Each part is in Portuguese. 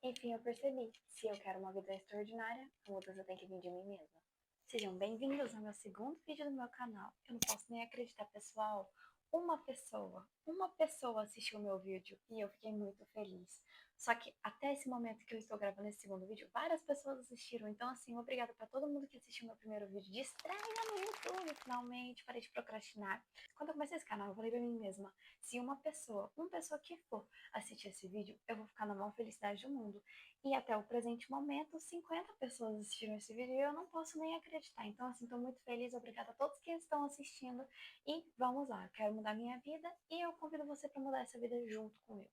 Enfim, eu percebi. Se eu quero uma vida extraordinária, a mudança tem que vir de mim mesma. Sejam bem-vindos ao meu segundo vídeo do meu canal. Eu não posso nem acreditar, pessoal. Uma pessoa assistiu o meu vídeo e eu fiquei muito feliz. Só que até esse momento que eu estou gravando esse segundo vídeo, várias pessoas assistiram. Então, assim, obrigada para todo mundo que assistiu meu primeiro vídeo de estreia no YouTube, finalmente. Parei de procrastinar. Quando eu comecei esse canal, eu falei pra mim mesma, se uma pessoa que for assistir esse vídeo, eu vou ficar na maior felicidade do mundo. E até o presente momento, 50 pessoas assistiram esse vídeo e eu não posso nem acreditar. Então, assim, tô muito feliz, obrigada a todos que estão assistindo. E vamos lá, eu quero mudar minha vida e eu convido você para mudar essa vida junto comigo.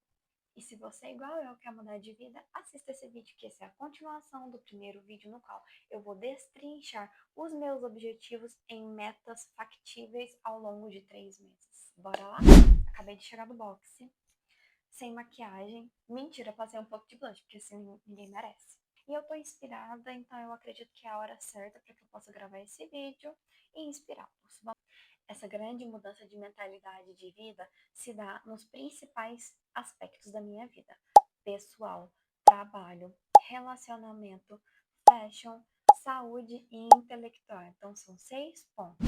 E se você é igual eu, quer mudar de vida, assista esse vídeo, que essa é a continuação do primeiro vídeo no qual eu vou destrinchar os meus objetivos em metas factíveis ao longo de 3 meses. Bora lá? Acabei de chegar do boxe, sem maquiagem. Mentira, passei um pouco de blush, porque assim ninguém merece. E eu tô inspirada, então eu acredito que é a hora certa para que eu possa gravar esse vídeo e inspirá-los. Essa grande mudança de mentalidade de vida se dá nos principais aspectos da minha vida: pessoal, trabalho, relacionamento, fashion, saúde e intelectual. Então são 6 pontos.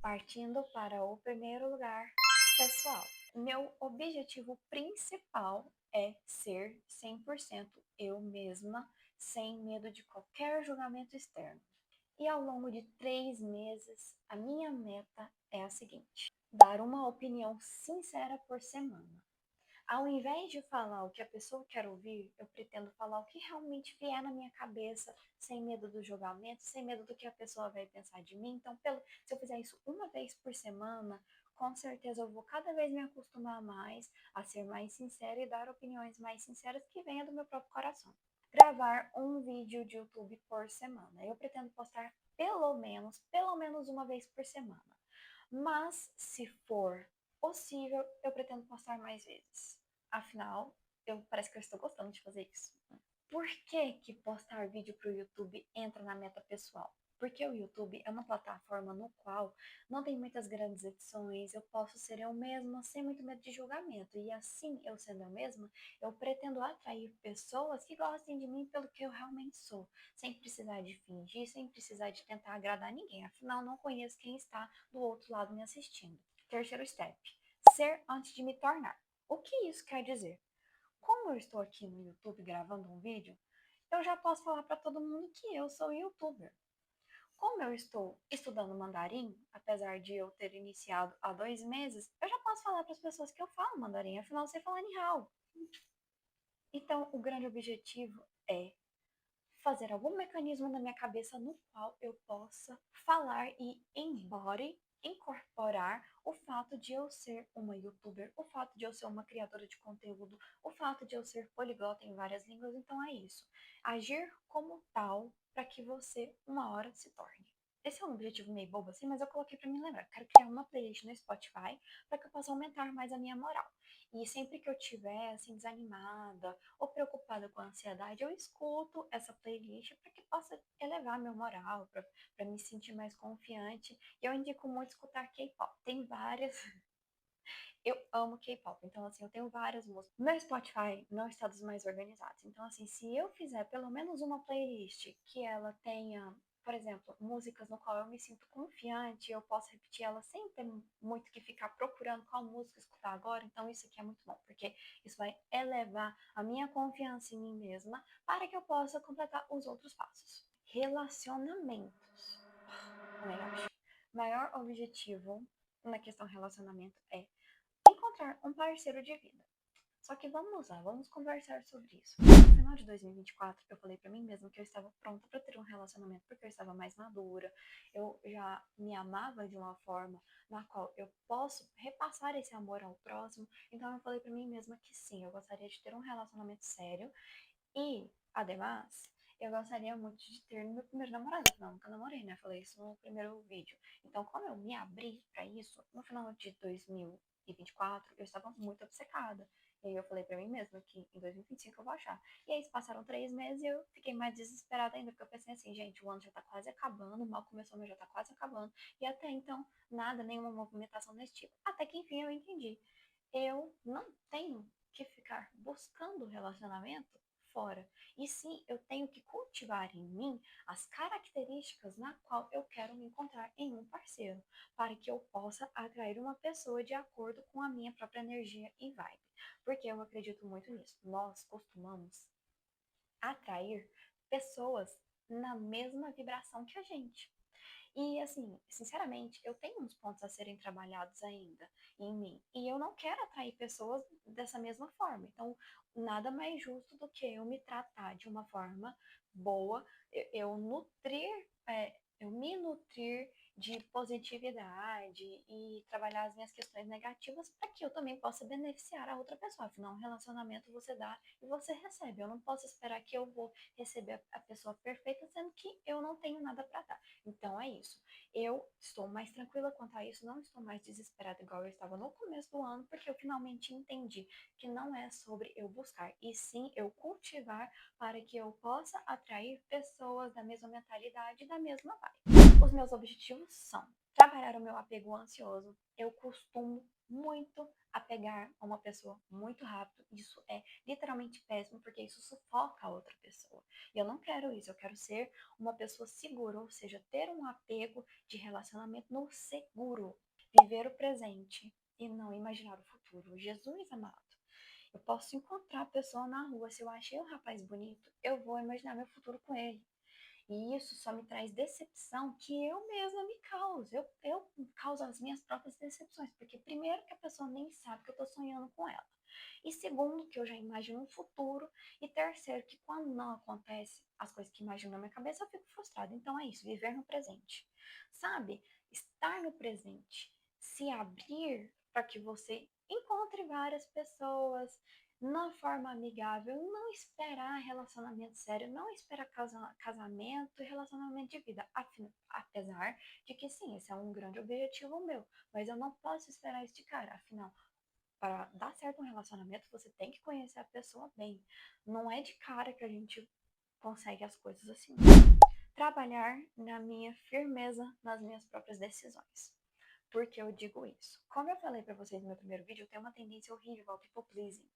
Partindo para o primeiro lugar, pessoal. Meu objetivo principal é ser 100% eu mesma, sem medo de qualquer julgamento externo. E ao longo de 3 meses, a minha meta é a seguinte: dar uma opinião sincera por semana. Ao invés de falar o que a pessoa quer ouvir, eu pretendo falar o que realmente vier na minha cabeça, sem medo do julgamento, sem medo do que a pessoa vai pensar de mim. Então, se eu fizer isso uma vez por semana, com certeza eu vou cada vez me acostumar mais a ser mais sincera e dar opiniões mais sinceras que venham do meu próprio coração. Gravar um vídeo de YouTube por semana. Eu pretendo postar pelo menos uma vez por semana. Mas, se for possível, eu pretendo postar mais vezes. Afinal, parece que eu estou gostando de fazer isso. Por que postar vídeo para o YouTube entra na meta pessoal? Porque o YouTube é uma plataforma no qual não tem muitas grandes edições, eu posso ser eu mesma sem muito medo de julgamento. E assim, eu sendo eu mesma, eu pretendo atrair pessoas que gostem de mim pelo que eu realmente sou, sem precisar de fingir, sem precisar de tentar agradar ninguém. Afinal, não conheço quem está do outro lado me assistindo. Terceiro step: ser antes de me tornar. O que isso quer dizer? Como eu estou aqui no YouTube gravando um vídeo, eu já posso falar para todo mundo que eu sou youtuber. Como eu estou estudando mandarim, apesar de eu ter iniciado há 2 meses, eu já posso falar para as pessoas que eu falo mandarim, afinal eu sei falar ni hao. Então, o grande objetivo é fazer algum mecanismo na minha cabeça no qual eu possa falar e incorporar o fato de eu ser uma youtuber, o fato de eu ser uma criadora de conteúdo, o fato de eu ser poliglota em várias línguas. Então é isso. Agir como tal para que você uma hora se torne. Esse é um objetivo meio bobo assim, mas eu coloquei para me lembrar. Quero criar uma playlist no Spotify para que eu possa aumentar mais a minha moral. E sempre que eu estiver assim desanimada ou preocupada com a ansiedade, eu escuto essa playlist para que possa elevar meu moral, para me sentir mais confiante. E eu indico muito escutar K-pop. Tem várias. Eu amo K-pop, então assim, eu tenho várias músicas. Meu Spotify não está dos mais organizados. Então assim, se eu fizer pelo menos uma playlist que ela tenha, por exemplo, músicas no qual eu me sinto confiante, eu posso repetir ela sem ter muito que ficar procurando qual música escutar agora. Então isso aqui é muito bom, porque isso vai elevar a minha confiança em mim mesma para que eu possa completar os outros passos. Relacionamentos. Oh my gosh. Maior objetivo na questão relacionamento é encontrar um parceiro de vida. Só que vamos lá, vamos conversar sobre isso. No final de 2024, eu falei pra mim mesma que eu estava pronta para ter um relacionamento porque eu estava mais madura, eu já me amava de uma forma na qual eu posso repassar esse amor ao próximo. Então eu falei pra mim mesma que sim, eu gostaria de ter um relacionamento sério e, ademais, eu gostaria muito de ter meu primeiro namorado, afinal, nunca namorei, né? Falei isso no primeiro vídeo. Então, como eu me abri pra isso, no final de 2024, eu estava muito obcecada. E aí eu falei pra mim mesma que em 2025 eu vou achar. E aí passaram 3 meses e eu fiquei mais desesperada ainda, porque eu pensei assim, gente, o ano já tá quase acabando, mal começou, mas já tá quase acabando. E até então, nada, nenhuma movimentação desse tipo. Até que enfim eu entendi. Eu não tenho que ficar buscando relacionamento fora. E sim, eu tenho que cultivar em mim as características na qual eu quero me encontrar em um parceiro, para que eu possa atrair uma pessoa de acordo com a minha própria energia e vibe. Porque eu acredito muito nisso. Nós costumamos atrair pessoas na mesma vibração que a gente. E assim, sinceramente, eu tenho uns pontos a serem trabalhados ainda em mim. E eu não quero atrair pessoas dessa mesma forma. Então, nada mais justo do que eu me tratar de uma forma boa, eu me nutrir de positividade e trabalhar as minhas questões negativas para que eu também possa beneficiar a outra pessoa. Afinal, um relacionamento você dá e você recebe. Eu não posso esperar que eu vou receber a pessoa perfeita, sendo que eu não tenho nada para dar. Então é isso. Eu estou mais tranquila quanto a isso, não estou mais desesperada igual eu estava no começo do ano, porque eu finalmente entendi que não é sobre eu buscar, e sim eu cultivar para que eu possa atrair pessoas da mesma mentalidade e da mesma vibe. Os meus objetivos são trabalhar o meu apego ansioso. Eu costumo muito apegar a uma pessoa muito rápido. Isso é literalmente péssimo, porque isso sufoca a outra pessoa. E eu não quero isso, eu quero ser uma pessoa segura, ou seja, ter um apego de relacionamento no seguro, viver o presente e não imaginar o futuro. Jesus amado. Eu posso encontrar a pessoa na rua, se eu achei um rapaz bonito, eu vou imaginar meu futuro com ele. E isso só me traz decepção que eu mesma me causo. Eu causo as minhas próprias decepções, porque primeiro que a pessoa nem sabe que eu estou sonhando com ela. E segundo, que eu já imagino um futuro. E terceiro, que quando não acontece as coisas que imagino na minha cabeça, eu fico frustrada. Então é isso, viver no presente. Sabe? Estar no presente. Se abrir para que você encontre várias pessoas na forma amigável, não esperar relacionamento sério, não esperar casamento e relacionamento de vida. Apesar de que sim, esse é um grande objetivo meu, mas eu não posso esperar isso de cara. Afinal, para dar certo um relacionamento, você tem que conhecer a pessoa bem. Não é de cara que a gente consegue as coisas assim. Trabalhar na minha firmeza nas minhas próprias decisões. Por que eu digo isso? Como eu falei para vocês no meu primeiro vídeo, eu tenho uma tendência horrível ao people pleasing.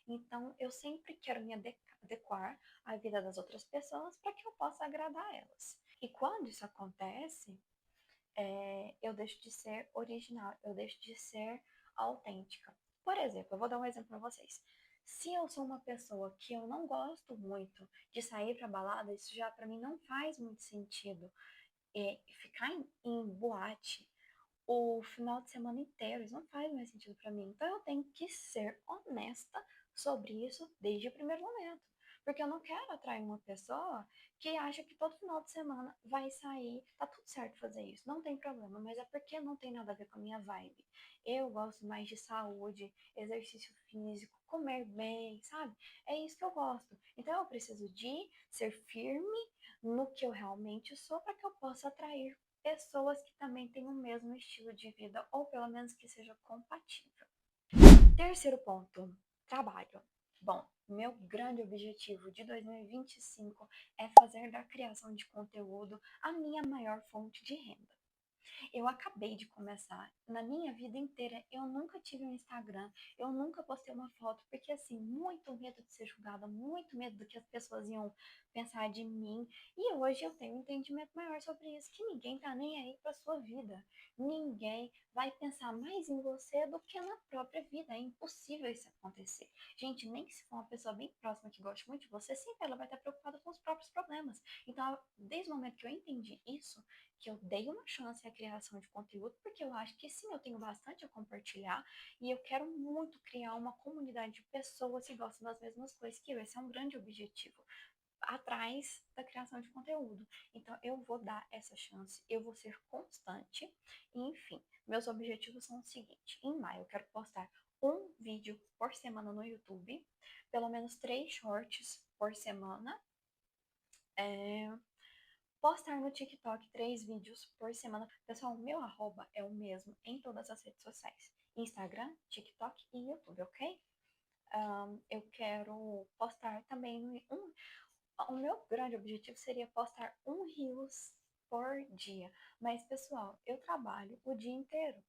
Então, eu sempre quero me adequar à vida das outras pessoas para que eu possa agradar elas. E quando isso acontece, eu deixo de ser original, eu deixo de ser autêntica. Por exemplo, eu vou dar um exemplo para vocês. Se eu sou uma pessoa que eu não gosto muito de sair para balada, isso já para mim não faz muito sentido. Ficar em boate o final de semana inteiro, isso não faz mais sentido para mim. Então eu tenho que ser honesta sobre isso desde o primeiro momento. Porque eu não quero atrair uma pessoa que acha que todo final de semana vai sair, tá tudo certo fazer isso, não tem problema, mas é porque não tem nada a ver com a minha vibe. Eu gosto mais de saúde, exercício físico, comer bem, sabe? É isso que eu gosto. Então eu preciso de ser firme no que eu realmente sou para que eu possa atrair pessoas que também têm o mesmo estilo de vida, ou pelo menos que seja compatível. Terceiro ponto, trabalho. Bom, meu grande objetivo de 2025 é fazer da criação de conteúdo a minha maior fonte de renda. Eu acabei de começar. Na minha vida inteira, eu nunca tive um Instagram, eu nunca postei uma foto, porque assim, muito medo de ser julgada, muito medo do que as pessoas iam pensar de mim. E hoje eu tenho um entendimento maior sobre isso, que ninguém tá nem aí pra sua vida. Ninguém vai pensar mais em você do que na própria vida. É impossível isso acontecer. Gente, nem que se for uma pessoa bem próxima que goste muito de você, sempre ela vai estar preocupada com os próprios problemas. Então, desde o momento que eu entendi isso, que eu dei uma chance à criação de conteúdo, porque eu acho que sim, eu tenho bastante a compartilhar e eu quero muito criar uma comunidade de pessoas que gostam das mesmas coisas que eu. Esse é um grande objetivo atrás da criação de conteúdo. Então, eu vou dar essa chance, eu vou ser constante e, enfim, meus objetivos são o seguinte: em maio eu quero postar um vídeo por semana no YouTube, pelo menos 3 shorts por semana. Postar no TikTok 3 vídeos por semana. Pessoal, o meu arroba é o mesmo em todas as redes sociais: Instagram, TikTok e YouTube, ok? Eu quero postar também o meu grande objetivo seria postar um Reels por dia. Mas, pessoal, eu trabalho o dia inteiro.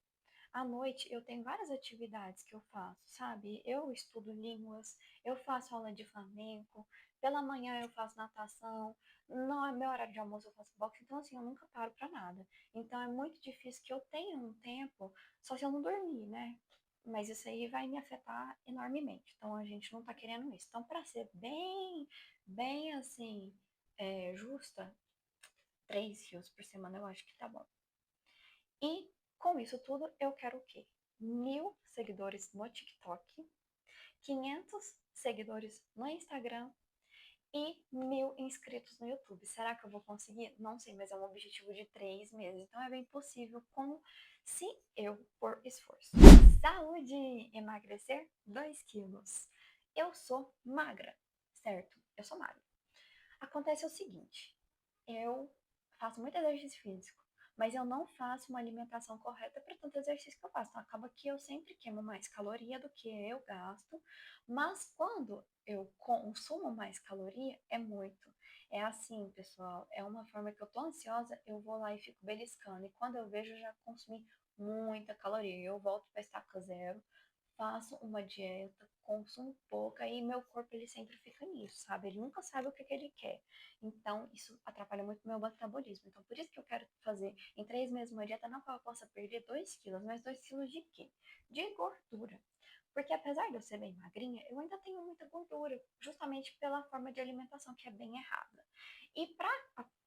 À noite eu tenho várias atividades que eu faço, sabe? Eu estudo línguas, eu faço aula de flamenco, Pela manhã eu faço natação, no meu horário de almoço eu faço boxe, então assim, eu nunca paro pra nada. Então é muito difícil que eu tenha um tempo, só se eu não dormir, né? Mas isso aí vai me afetar enormemente. Então a gente não tá querendo isso. Então, para ser bem assim, justa, 3 rios por semana eu acho que tá bom. E com isso tudo, eu quero o quê? 1.000 seguidores no TikTok, 500 seguidores no Instagram e 1.000 inscritos no YouTube. Será que eu vou conseguir? Não sei, mas é um objetivo de 3 meses. Então é bem possível se eu for esforço. Saúde! Emagrecer 2 quilos. Eu sou magra, certo? Eu sou magra. Acontece o seguinte, eu faço muito exercício físico, mas eu não faço uma alimentação correta para tanto exercício que eu faço. Então, acaba que eu sempre queimo mais caloria do que eu gasto, mas quando eu consumo mais caloria, é muito. É assim, pessoal, é uma forma que eu tô ansiosa, eu vou lá e fico beliscando, e quando eu vejo, eu já consumi muita caloria. Eu volto para estaca zero, faço uma dieta, consumo pouca e meu corpo ele sempre fica nisso, sabe? Ele nunca sabe o que, que ele quer. Então, isso atrapalha muito o meu metabolismo. Então, por isso que eu quero fazer em 3 meses uma dieta na qual eu possa perder 2 quilos. Mas 2 quilos de quê? De gordura. Porque apesar de eu ser bem magrinha, eu ainda tenho muita gordura, justamente pela forma de alimentação que é bem errada. E para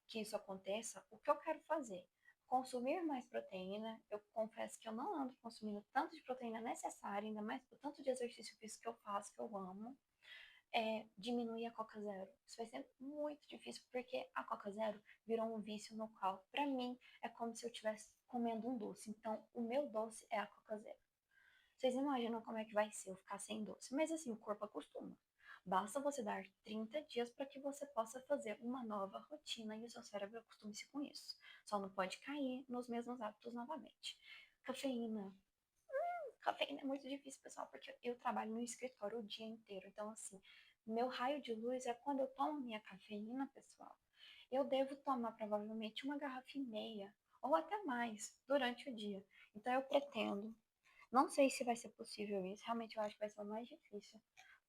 que isso aconteça, o que eu quero fazer? Consumir mais proteína. Eu confesso que eu não ando consumindo tanto de proteína necessária, ainda mais por tanto de exercício físico que eu faço, que eu amo. Diminuir a Coca Zero. Isso vai ser muito difícil, porque a Coca Zero virou um vício no qual, pra mim, é como se eu estivesse comendo um doce. Então, o meu doce é a Coca Zero. Vocês imaginam como é que vai ser eu ficar sem doce? Mas assim, o corpo acostuma. Basta você dar 30 dias para que você possa fazer uma nova rotina e o seu cérebro acostume-se com isso. Só não pode cair nos mesmos hábitos novamente. Cafeína. Cafeína é muito difícil, pessoal, porque eu trabalho no escritório o dia inteiro. Então, assim, meu raio de luz é quando eu tomo minha cafeína, pessoal. Eu devo tomar provavelmente uma garrafa e meia, ou até mais, durante o dia. Então, eu pretendo, não sei se vai ser possível isso, realmente eu acho que vai ser o mais difícil,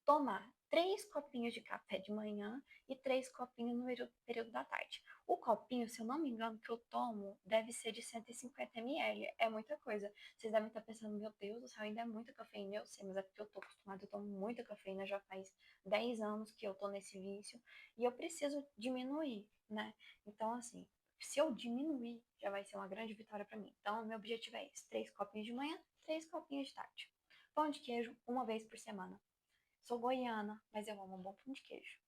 tomar 3 copinhos de café de manhã e 3 copinhos no período da tarde. O copinho, se eu não me engano, que eu tomo deve ser de 150 ml. É muita coisa. Vocês devem estar pensando, meu Deus do céu, ainda é muita cafeína. Eu sei, mas é porque eu tô acostumada, eu tomo muita cafeína, já faz 10 anos que eu tô nesse vício e eu preciso diminuir, né? Então, assim, se eu diminuir, já vai ser uma grande vitória para mim. Então, meu objetivo é esse: 3 copinhos de manhã, 3 copinhos de tarde. Pão de queijo, uma vez por semana. Sou goiana, mas eu amo um bom pão de queijo.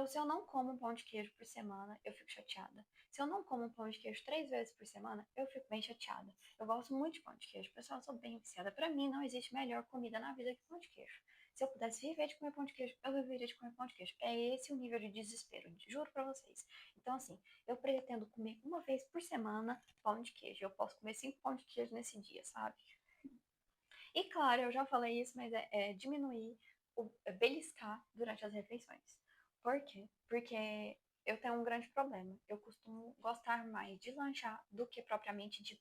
Se eu não como um pão de queijo por semana, eu fico chateada. Se eu não como um pão de queijo 3 vezes por semana, eu fico bem chateada. Eu gosto muito de pão de queijo. Pessoal, eu sou bem viciada. Pra mim, não existe melhor comida na vida que pão de queijo. Se eu pudesse viver de comer pão de queijo, eu viveria de comer pão de queijo. É esse o nível de desespero, juro pra vocês. Então, assim, eu pretendo comer uma vez por semana pão de queijo. Eu posso comer 5 pão de queijo nesse dia, sabe? E claro, eu já falei isso, mas é diminuir, beliscar durante as refeições. Por quê? Porque eu tenho um grande problema. Eu costumo gostar mais de lanchar do que propriamente de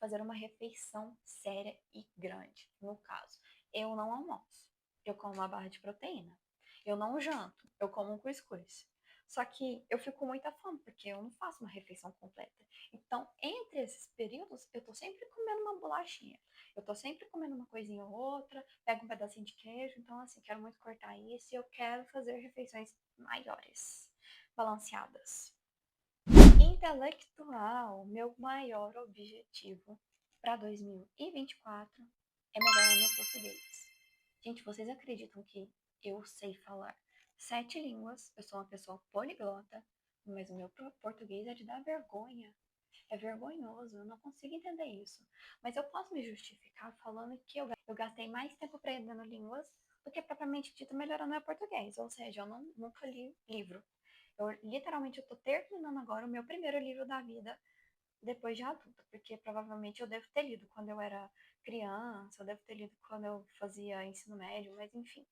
fazer uma refeição séria e grande. No caso, eu não almoço, eu como uma barra de proteína. Eu não janto, eu como um cuscuz. Só que eu fico com muita fome, porque eu não faço uma refeição completa. Então, entre esses períodos, eu tô sempre comendo uma bolachinha. Eu tô sempre comendo uma coisinha ou outra, pego um pedacinho de queijo, então assim, quero muito cortar isso e eu quero fazer refeições maiores, balanceadas. Intelectual, meu maior objetivo para 2024 é melhorar meu português. Gente, vocês acreditam que eu sei falar 7 línguas? Eu sou uma pessoa poliglota, mas o meu português é de dar vergonha. É vergonhoso, eu não consigo entender isso. Mas eu posso me justificar falando que eu gastei mais tempo aprendendo línguas do que propriamente dito melhorando meu português. Ou seja, eu nunca li livro. Literalmente, eu tô terminando agora o meu primeiro livro da vida depois de adulta, porque provavelmente eu devo ter lido quando eu era criança, eu devo ter lido quando eu fazia ensino médio, mas enfim,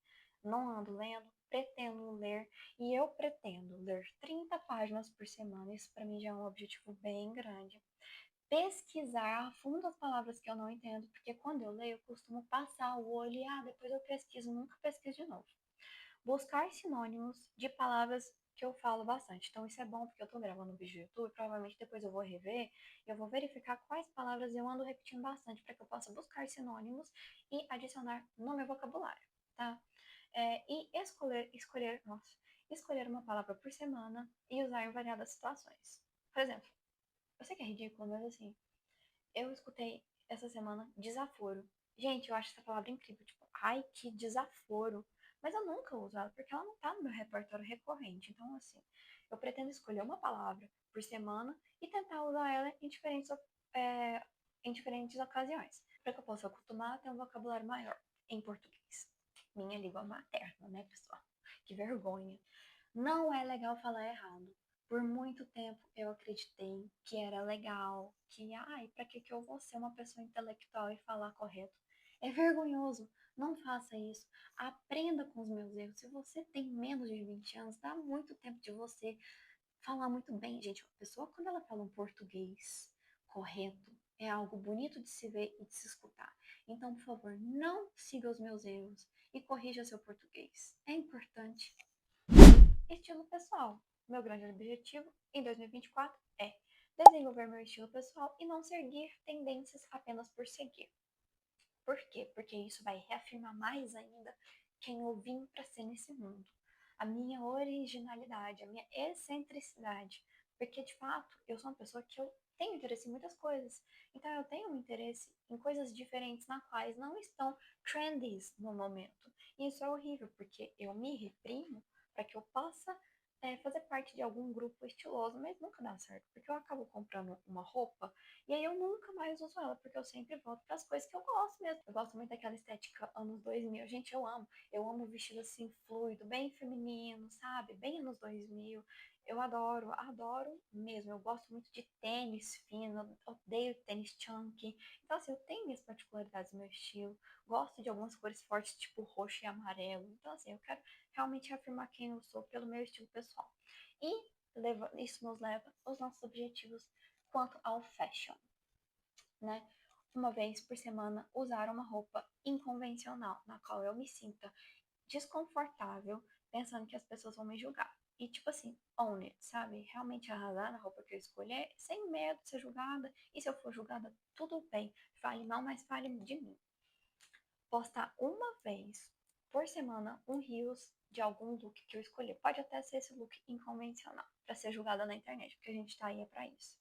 não ando lendo, pretendo ler, e eu pretendo ler 30 páginas por semana, isso para mim já é um objetivo bem grande. Pesquisar a fundo as palavras que eu não entendo, porque quando eu leio eu costumo passar o olho e depois eu pesquiso, nunca pesquiso de novo. buscar sinônimos de palavras que eu falo bastante. Então isso é bom porque eu tô gravando um vídeo no YouTube, provavelmente depois eu vou rever e eu vou verificar quais palavras eu ando repetindo bastante para que eu possa buscar sinônimos e adicionar no meu vocabulário, tá? E escolher uma palavra por semana e usar em variadas situações. Por exemplo, eu sei que é ridículo, mas assim, eu escutei essa semana desaforo. Gente, eu acho essa palavra incrível. Tipo, ai, que desaforo. Mas eu nunca uso ela porque ela não tá no meu repertório recorrente. Então, assim, eu pretendo escolher uma palavra por semana e tentar usar ela é, em diferentes ocasiões. Para que eu possa acostumar a ter um vocabulário maior em português. Minha língua materna, né, pessoal? Que vergonha. Não é legal falar errado. Por muito tempo eu acreditei que era legal, que, ai, pra que eu vou ser uma pessoa intelectual e falar correto? É vergonhoso. Não faça isso. Aprenda com os meus erros. Se você tem menos de 20 anos, dá muito tempo de você falar muito bem, gente. A pessoa, quando ela fala um português correto, é algo bonito de se ver e de se escutar. Então, por favor, não siga os meus erros e corrija seu português. É importante. Estilo pessoal. Meu grande objetivo em 2024 é desenvolver meu estilo pessoal e não seguir tendências apenas por seguir. Por quê? Porque isso vai reafirmar mais ainda quem eu vim para ser nesse mundo. A minha originalidade, a minha excentricidade. Porque, de fato, eu sou uma pessoa que eu tenho interesse em muitas coisas. Então, eu tenho um interesse em coisas diferentes na quais não estão trendies no momento. E isso é horrível, porque eu me reprimo para que eu possa fazer parte de algum grupo estiloso, mas nunca dá certo, porque eu acabo comprando uma roupa e aí eu nunca mais uso ela, porque eu sempre volto para as coisas que eu gosto mesmo. Eu gosto muito daquela estética anos 2000. Gente, eu amo. Eu amo vestido assim fluido, bem feminino, sabe? Bem anos 2000. Eu adoro, adoro mesmo. Eu gosto muito de tênis fino, odeio tênis chunky. Então, assim, eu tenho minhas particularidades no meu estilo. Gosto de algumas cores fortes, tipo roxo e amarelo. Então, assim, eu quero realmente afirmar quem eu sou pelo meu estilo pessoal. E isso nos leva aos nossos objetivos quanto ao fashion, né? Uma vez por semana usar uma roupa inconvencional, na qual eu me sinta desconfortável, pensando que as pessoas vão me julgar. E tipo assim, own it, sabe? Realmente arrasar na roupa que eu escolher, sem medo de ser julgada. E se eu for julgada, tudo bem. Fale mal, mas fale de mim. Postar uma vez por semana um reels de algum look que eu escolher. Pode até ser esse look inconvencional, para ser julgada na internet, porque a gente tá aí é pra isso.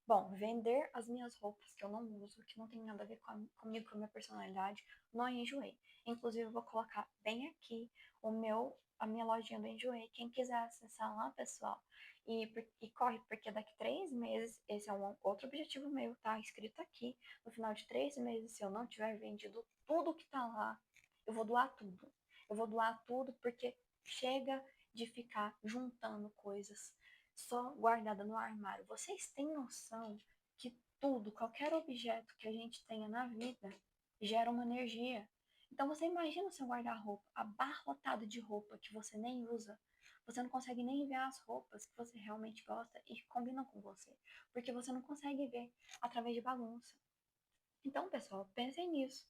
Bom, vender as minhas roupas que eu não uso, que não tem nada a ver comigo, com a minha personalidade, no Enjoei. Inclusive, eu vou colocar bem aqui a minha lojinha do Enjoei. Quem quiser acessar lá, pessoal, e corre, porque daqui 3 meses, esse é um outro objetivo meu, tá escrito aqui. No final de 3 meses, se eu não tiver vendido tudo que tá lá, eu vou doar tudo. Eu vou doar tudo porque chega de ficar juntando coisas só guardada no armário. Vocês têm noção que tudo, qualquer objeto que a gente tenha na vida, gera uma energia. Então você imagina o seu guarda-roupa abarrotado de roupa que você nem usa. Você não consegue nem ver as roupas que você realmente gosta e que combinam com você, porque você não consegue ver através de bagunça. Então, pessoal, pensem nisso.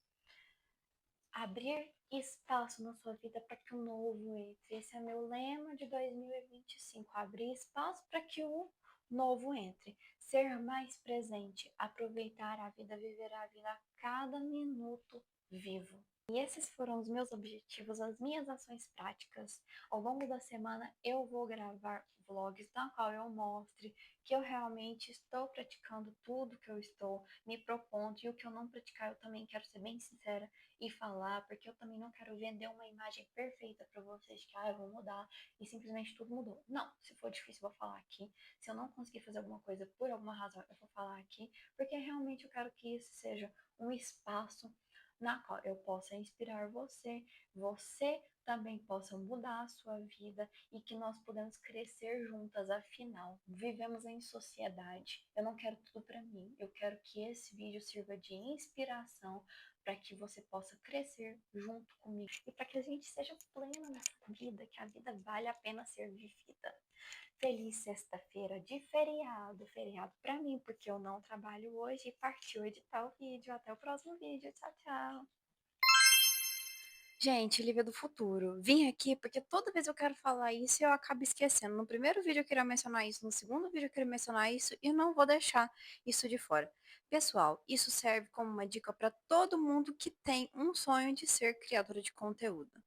Abrir espaço na sua vida para que o novo entre. Esse é meu lema de 2025. Abrir espaço para que o novo entre. Ser mais presente, aproveitar a vida, viver a vida a cada minuto vivo. E esses foram os meus objetivos, as minhas ações práticas. Ao longo da semana eu vou gravar vlogs na qual eu mostre que eu realmente estou praticando tudo que eu estou me propondo e o que eu não praticar eu também quero ser bem sincera e falar, porque eu também não quero vender uma imagem perfeita para vocês que eu vou mudar e simplesmente tudo mudou. Não, se for difícil eu vou falar aqui. Se eu não conseguir fazer alguma coisa por alguma razão, eu vou falar aqui, porque realmente eu quero que isso seja um espaço na qual eu possa inspirar você, você também possa mudar a sua vida e que nós podemos crescer juntas, afinal, vivemos em sociedade. Eu não quero tudo para mim, eu quero que esse vídeo sirva de inspiração para que você possa crescer junto comigo e para que a gente seja plena nessa vida, que a vida vale a pena ser vivida. Feliz sexta-feira de feriado, feriado para mim, porque eu não trabalho hoje e partiu editar o vídeo. Até o próximo vídeo. Tchau, tchau. Gente, Lívia do futuro, vim aqui porque toda vez eu quero falar isso e eu acabo esquecendo. No primeiro vídeo eu queria mencionar isso, no segundo vídeo eu queria mencionar isso e não vou deixar isso de fora. Pessoal, isso serve como uma dica para todo mundo que tem um sonho de ser criadora de conteúdo.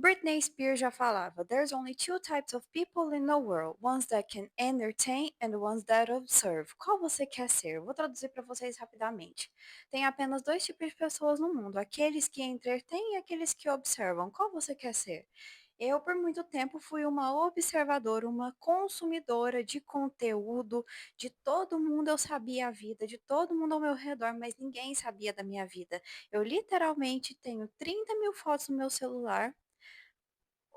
Britney Spears já falava: There's only two types of people in the world, ones that can entertain and ones that observe. Qual você quer ser? Vou traduzir para vocês rapidamente. Tem apenas dois tipos de pessoas no mundo: aqueles que entretêm e aqueles que observam. Qual você quer ser? Eu, por muito tempo, fui uma observadora, uma consumidora de conteúdo, de todo mundo eu sabia a vida, de todo mundo ao meu redor, mas ninguém sabia da minha vida. Eu literalmente tenho 30 mil fotos no meu celular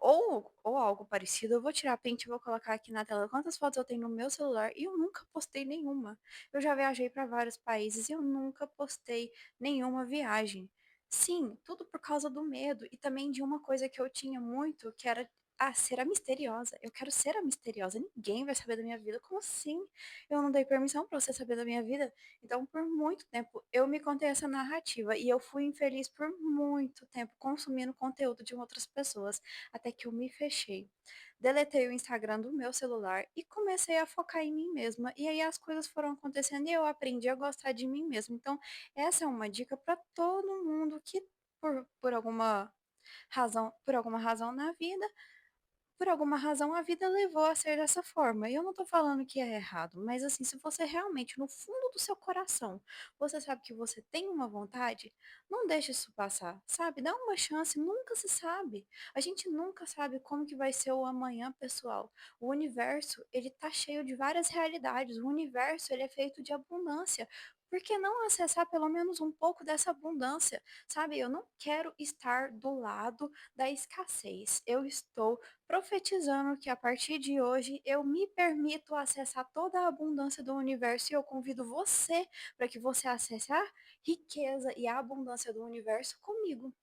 ou algo parecido, eu vou tirar print e vou colocar aqui na tela quantas fotos eu tenho no meu celular e eu nunca postei nenhuma. Eu já viajei para vários países e eu nunca postei nenhuma viagem. Sim, tudo por causa do medo e também de uma coisa que eu tinha muito, que era ser a misteriosa. Eu quero ser a misteriosa. Ninguém vai saber da minha vida. Como assim? Eu não dei permissão para você saber da minha vida. Então, por muito tempo, eu me contei essa narrativa e eu fui infeliz por muito tempo consumindo conteúdo de outras pessoas até que eu me fechei. Deletei o Instagram do meu celular e comecei a focar em mim mesma. E aí as coisas foram acontecendo e eu aprendi a gostar de mim mesma. Então, essa é uma dica para todo mundo que por alguma razão na vida por alguma razão a vida levou a ser dessa forma. E eu não tô falando que é errado, mas assim, se você realmente, no fundo do seu coração, você sabe que você tem uma vontade, não deixe isso passar, sabe? Dá uma chance, nunca se sabe. A gente nunca sabe como que vai ser o amanhã, pessoal. O universo, ele tá cheio de várias realidades. O universo, ele é feito de abundância. Por que não acessar pelo menos um pouco dessa abundância? Sabe, eu não quero estar do lado da escassez. Eu estou profetizando que a partir de hoje eu me permito acessar toda a abundância do universo e eu convido você para que você acesse a riqueza e a abundância do universo comigo.